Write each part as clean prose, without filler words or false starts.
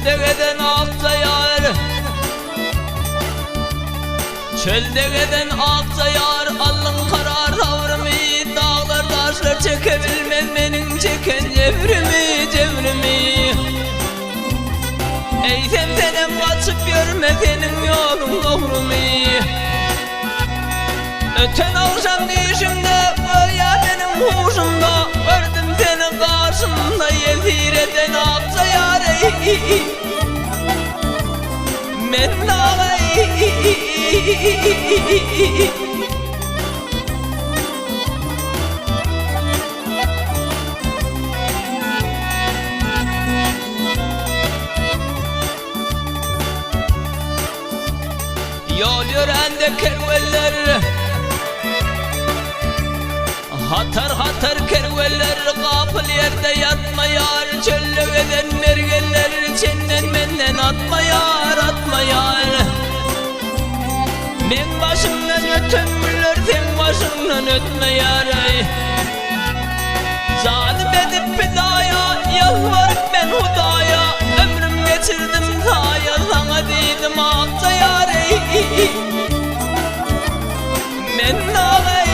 Çölde geden aksa yar, çölde geden aksa yar, alın karar tavrımı, dağlar taşlar çekebilmez benim çeken cevrimi, cevrimi. Eysem senem kaçıp görme senin yolun doğrumu. Öten akşam düşümde, ya benim huşumda, gördüm seni karşımda, yezir eden aksa yar. Men dağay, yol yörende kerveller, hatar hatar kerveller, kapıl yerde yatma yar. Çölle geden mergeller, çenden benden atma yar, atma yar. Men başımdan öten güller, sen başımdan ötme yar. Zalim edip bedaya, yalvarıp ben hudaya, ömrüm geçirdim zaya, sana değdim aksa yar. Men ağay,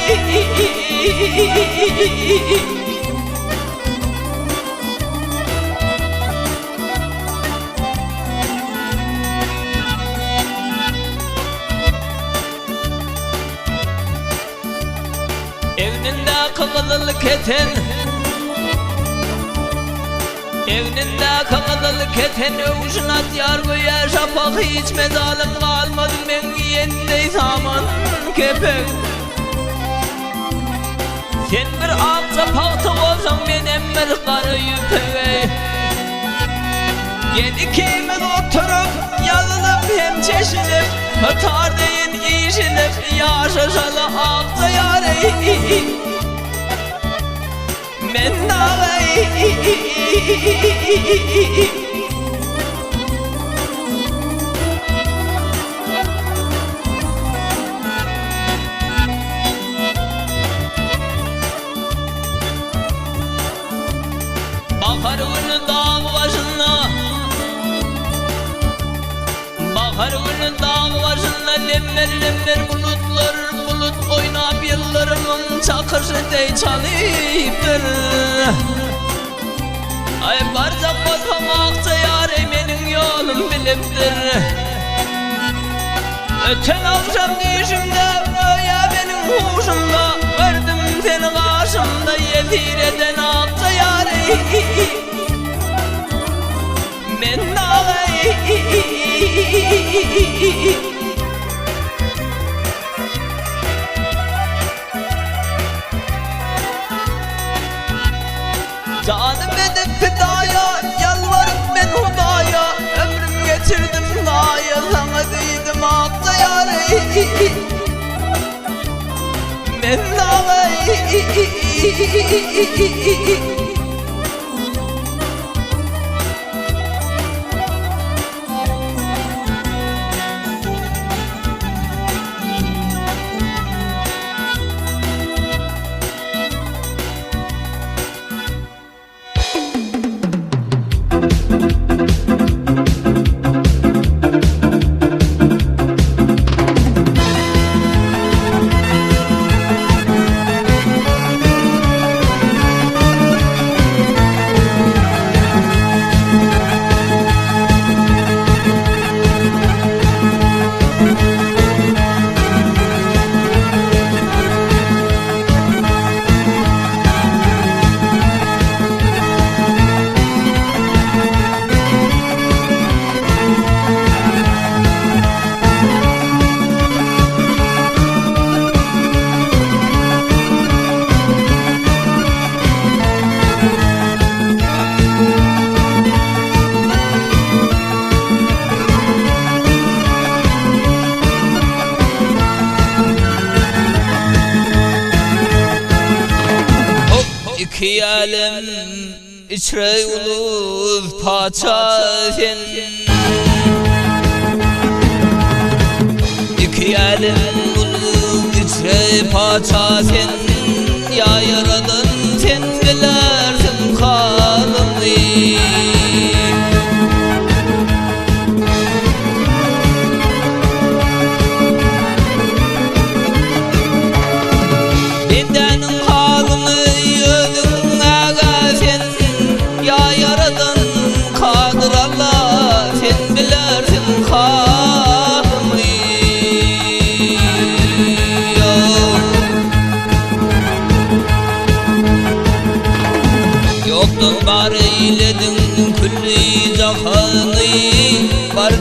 evninde kılılık eten, evninde kılılık eten, övüşünat yar bu yer şapak, hiç mezalim kalmadı ben giyendey saman kepek. Sen bir aksa pahtı olsan benim bir karı yüpek. Yedi keymen oturup yazılıp hem çeşilip, hıtar deyin işilip, yaşaşalı aksa yar. Men dağay, bakar günü dağ başına, bakar günü dağ başına, lemmer lemmer bulutlar, bulut oynap yıllarımın çakışı dey çalıptır. Ay barca bozmam aksa yar, benim yolum biliptir. Öten akşam düşümde, ya benim huşumda, gördüm seni karşımda, yezir eden aksa yar. Men dağay, canım edip fidaya, yalvarıp ben hudaya, ömrüm geçirdim zaya, sana değdim aksa yar. Men dağay, iki alem içre uluz paça sen. İki alem uluz içre paça sen. Ya yaradan sen bilersin halımı.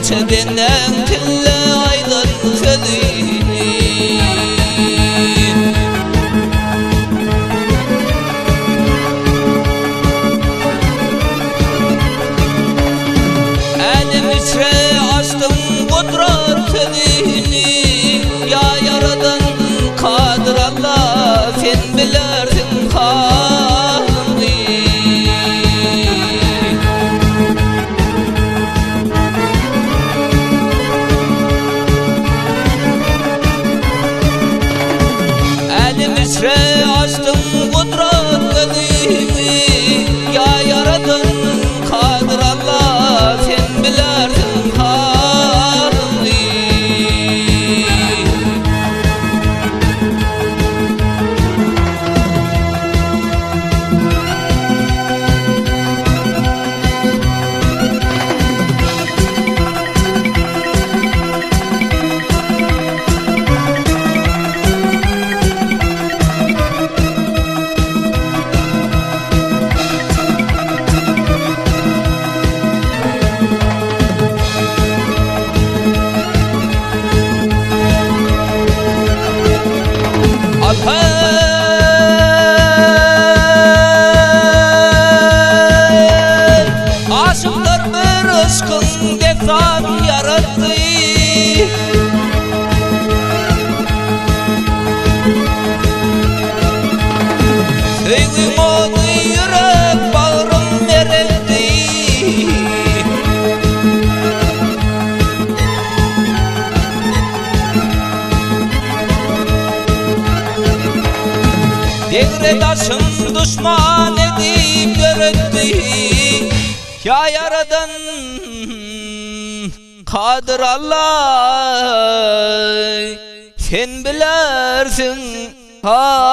barça benden tille aylar sözünü. Elim içre açtım kudret sözünü. Ya yaradan kadir Allah, sen bilersin halimi. Elim içre açtım kudret sözünü. Ya yaradan kadir Allah, sen bilersin halimi. Aşıklar bir aşkın defan yarattı. Sevgim oldu yürek bağrım verildi. Devredaşım düşman edip göründü. Ya yaradan kadir Allah, sen bilersin halimi.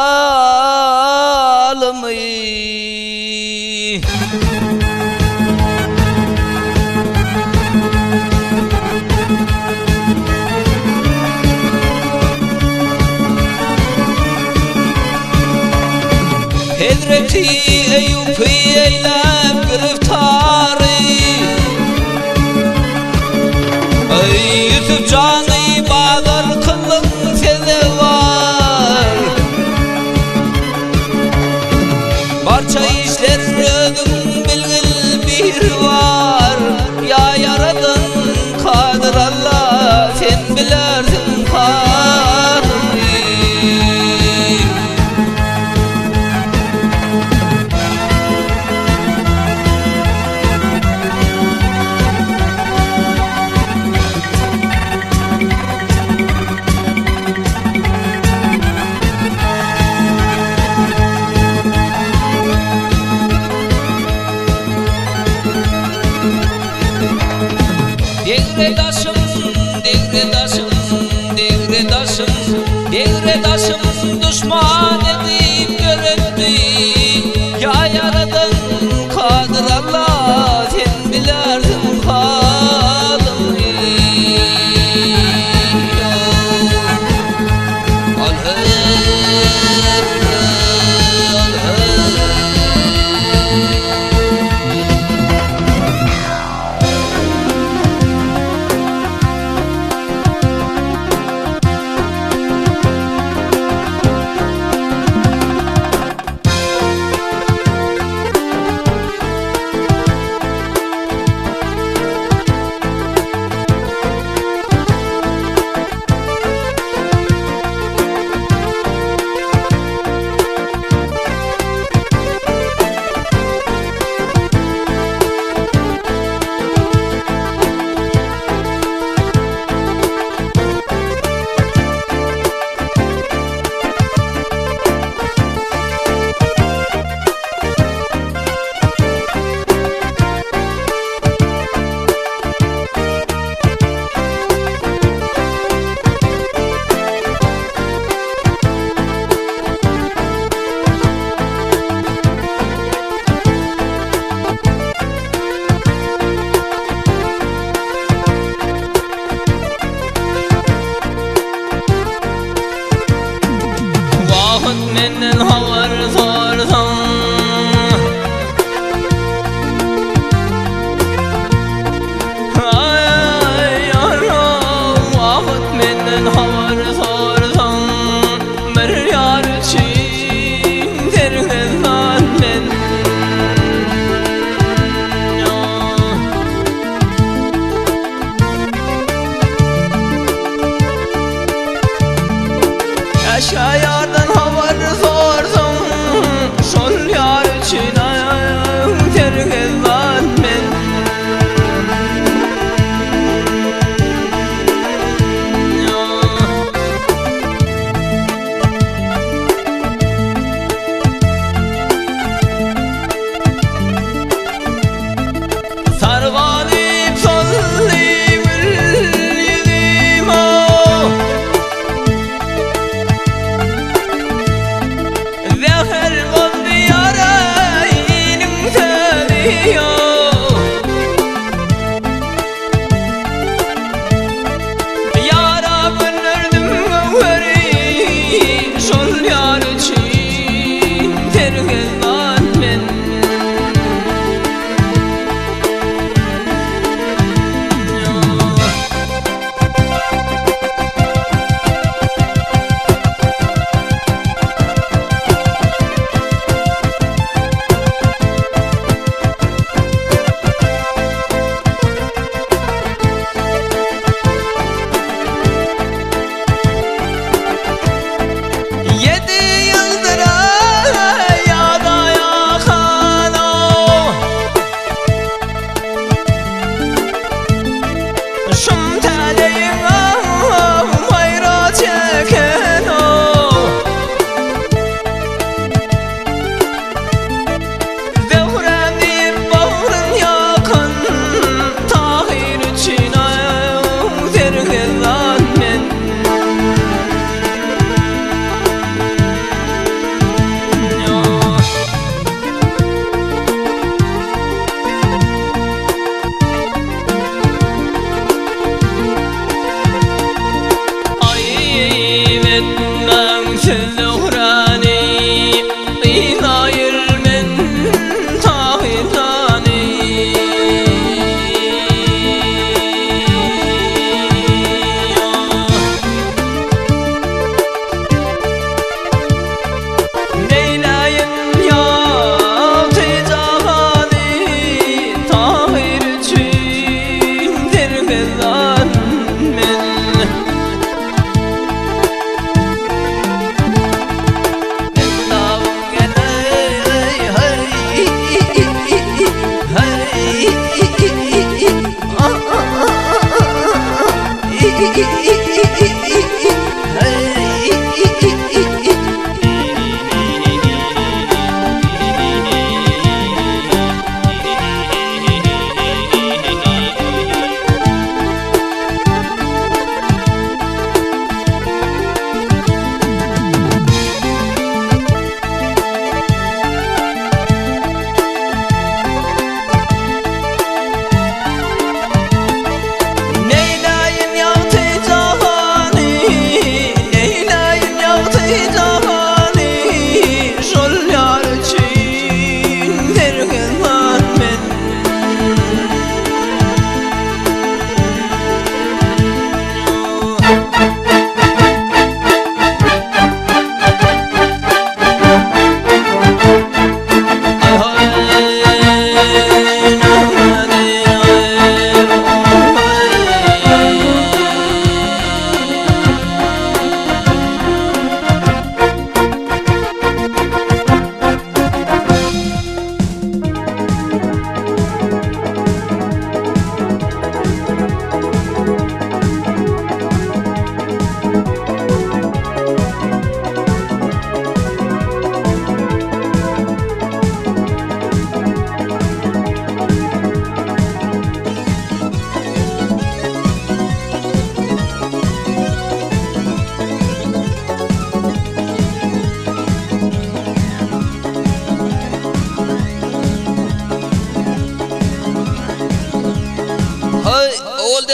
Hazreti Eyüp'ü eylem giriftarı. Ey Yusuf canı bağlar kılın seni var. Barça işler özüm bilgil bir var. Ya yaradan kadir Allah, sen bilersin halimi. Devredaşım, devredaşım, devredaşım, devredaşım düşman edip göründü. Ya yaradan kadir Allah, sen bilersin halimi.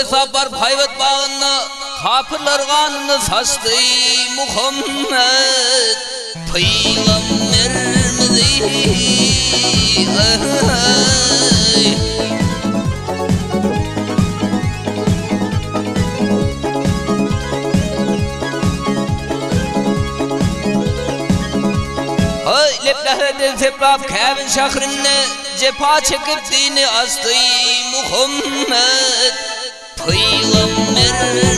Sabbar payvat bağını kapılar kanını saçtı Muhammed Peygamberimizi Leplehrede tepraf Kevin şahrını cepha çekip dini astı Muhammed Peygamberimizi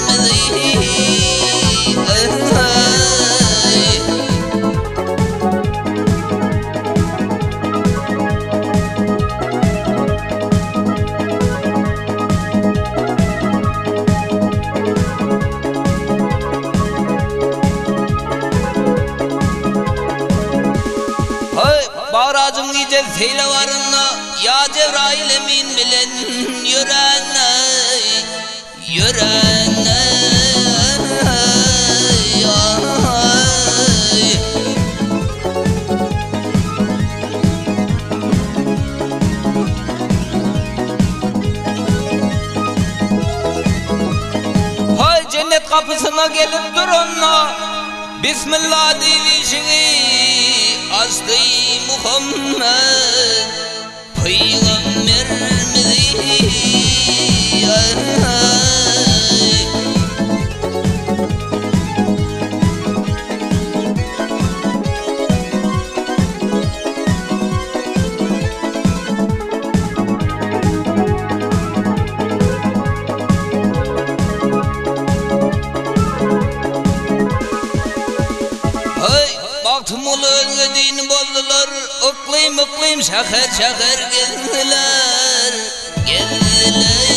Bağracım gece seyle varına ya Cebrail emin bilen yürene yürene hay cennet kapısına gelip durunla Bismillah diyişini astı Muhammed Peygamberimizi Baktım olu özlediğini bozdular Iklim iklim şehir şehir gezdiler Gezdiler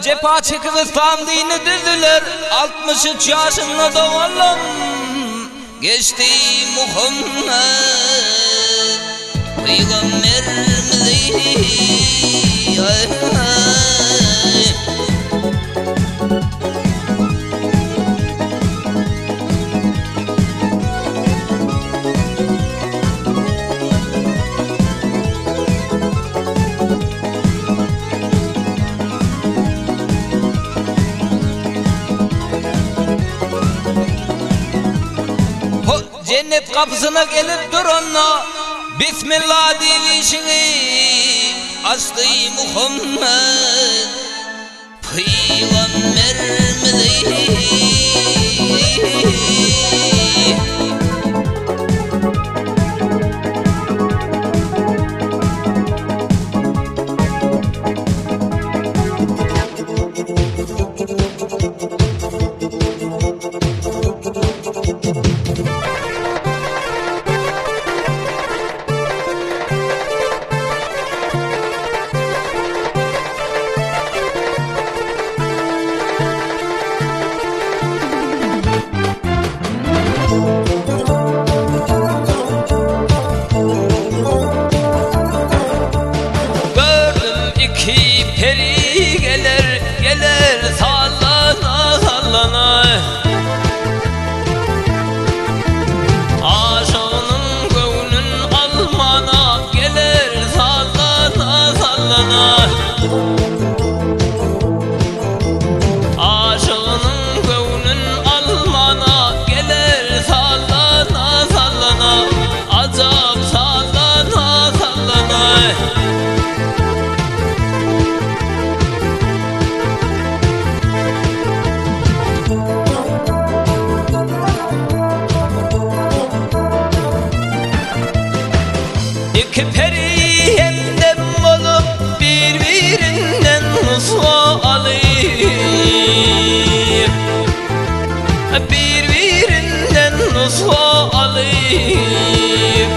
Cepha çekip İslam dini düzdüler 63 yaşında doğalım Geçti Muhammed Peygamberimizi Cennet kapısına gelip durunla Bismillah diyişini astı Muhammed Peygamberimizi birbirinden nusha alayım.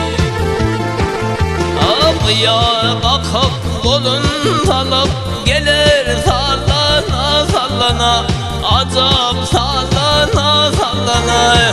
Abıya bakıp kolun salıp gelir sallana sallana, acap sallana sallana.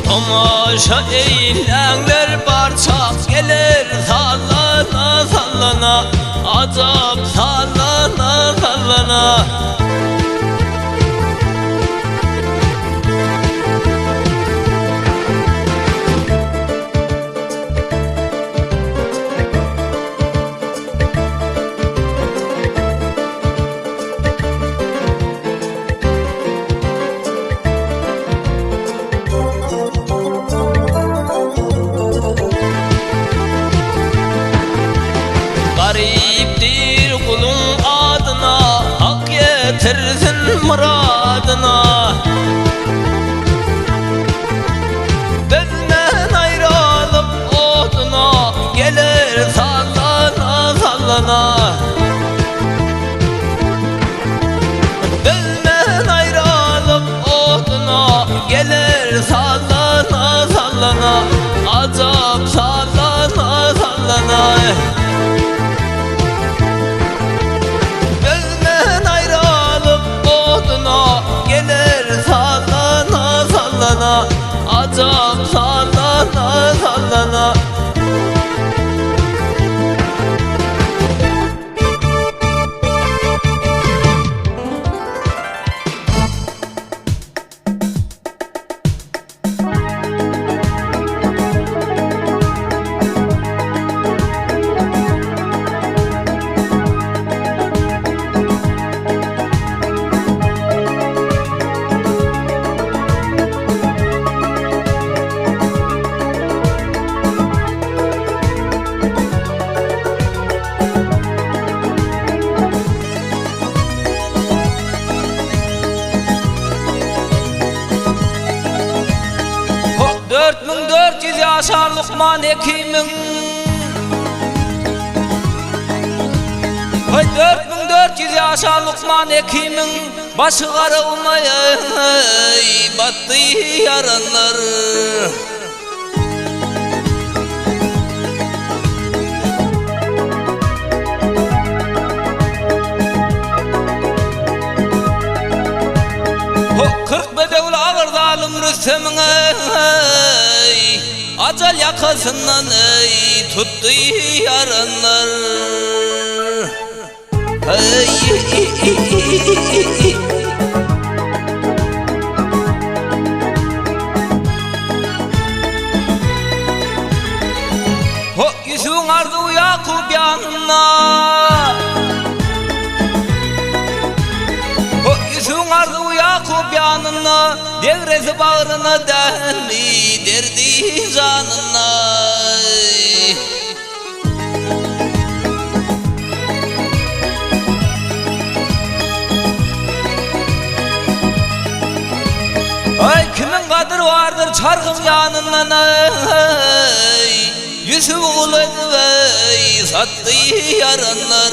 Tomaşa eylenler barçak gelir sallana sallana, acap sallana sallana. Gariptir kulun adına, hak getirsin muradına. Bizden ayrılıp oduna, gelir sallana sallana. Bizden ayrılıp oduna, gelir sallana sallana, acap sallana sallana. Gelir sallana sallana, acap sallana sallana. Yaşar Lokman Hekim'in 4400 yaşar Lokman Hekim'in başı karılmaya battı yaranlar. Kırk bedevli ağır zalim Rüstem'ine acal yakasından tuttu yaranlar. Yüzün ardı Yakup yanına, yüzün ardı Yakup yanına, devresi bağrına derdi derdi canına. Ay kimin kadir vardır çarkım yanından, ay Yusuf uladı vey sattı yaranlar.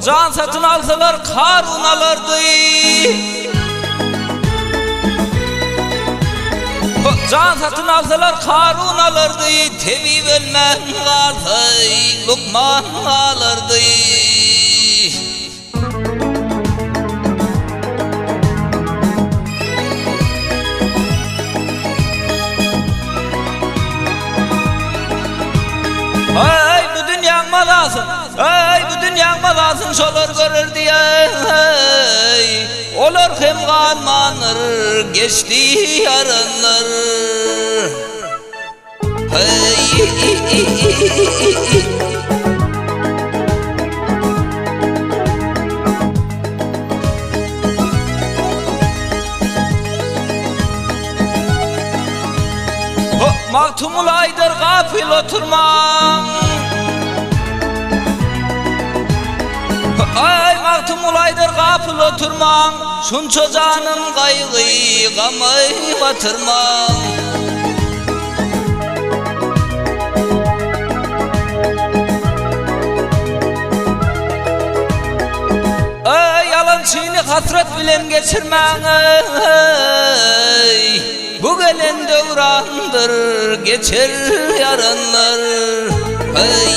Can satın alsalar Karun alırdı, Can satın alsalar Karun alırdı, Tevib ölmem kaldı, Lukman alırdı. Ay bu dünyanın malasın, ay bu dünyanın malasın şolar görür diye. Olur hem kanmanır, geçti yarınlar. Hey. Maktumul aydır gafil oturmam. Ay maktumul aydır gafil oturmam. Şunça canın kaygı gamı batırmam. Ay yalan çiğni hasret bilem geçirmem. Bu gelen devrandır, geçer yarınlar. Ay.